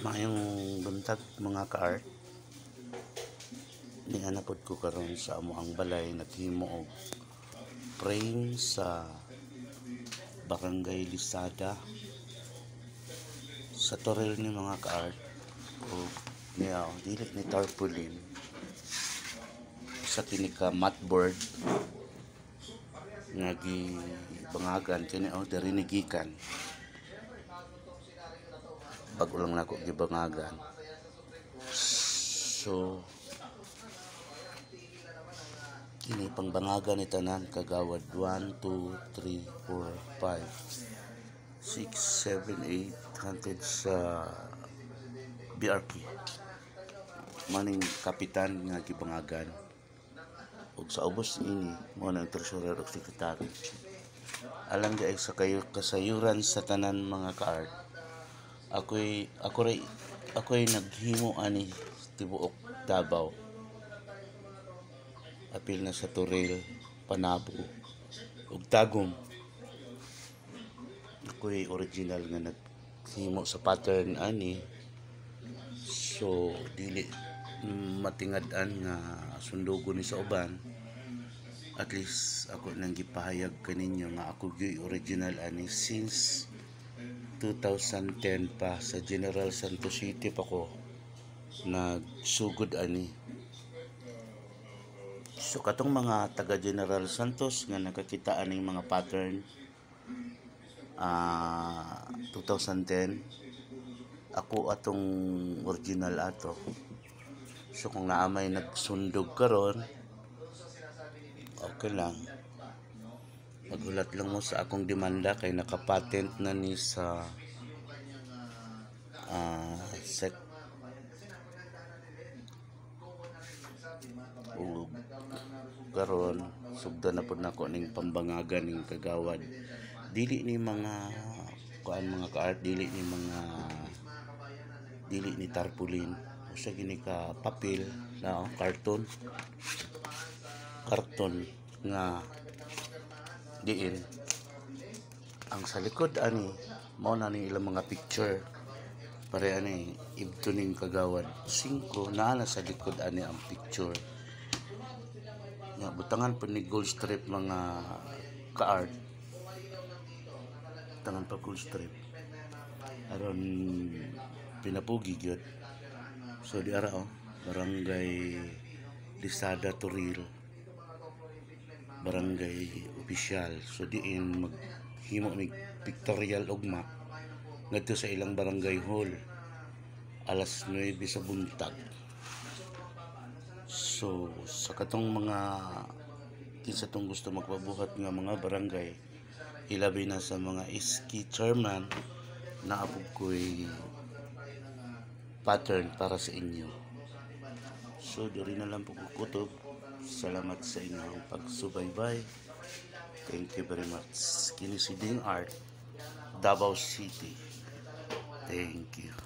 Maayong buntag mga ka-art. Nianapod ko karon sa amo ang balay naghimo og frame sa Barangay Lisada sa Toril ni mga ka-art o niya dili ni tarpaulin sa kini ka matboard nga gibangagan kini diri ni gikan bago lang nako gibangagan. So kini pangbangagan ni tanan kagawad 1, 2, 3, 4, 5, 6, 7, 8 hangtod sa BRP maning kapitan nga gibangagan ug sa ubos ini mo na treasurer ug secretary. Alam di ay sa kayo kasayuran sa tanan mga ka-art. Ako'y naghimo ani tibuok Davao. Apil na sa Toril, Panabo ug Tagum. Ako'y original nga naghimo sa pattern ani. So dili matingad-an nga sundugo ni sa uban. At least ako nang gipahayag kaninyo nga ako gyud original ani since 2010 pa sa General Santos City pa ko nagsugod ani. So katong mga taga General Santos nga nakakita aning mga pattern 2010 ako atong original ato. So kung naamay nagsundog karon okay lang, maghulat lang mo sa akong demanda kay nakapatent na ni sa karon sugda na pud nako ning pambangagan ning kagawad. Dili ni mga kuan mga ka-art, dili ni tarpaulin usa gini ka papel na karton nga diin ang sa likod ani mao na ni ilang mga picture pare ani ibto ning kagawad 5 naa sa likod ani ang picture nga butangan pa ni gold strip mga ka-art, butangan pa gold strip aron pinapugi gyud. So di ara Barangay Lisada Toril, barangay official. So diin maghimo ni pictorial ugma ngadto sa ilang barangay hall alas 9 sa buntag. So sa katong mga kinsa tong gusto magpabuhat nga mga barangay, ilabi na sa mga SK chairman na apog ko'y pattern para sa inyo. So diri na lang po kutob. Salamat sa inyong pagsubaybay. Thank you very much. Kini si Ding Art, Davao City. Thank you.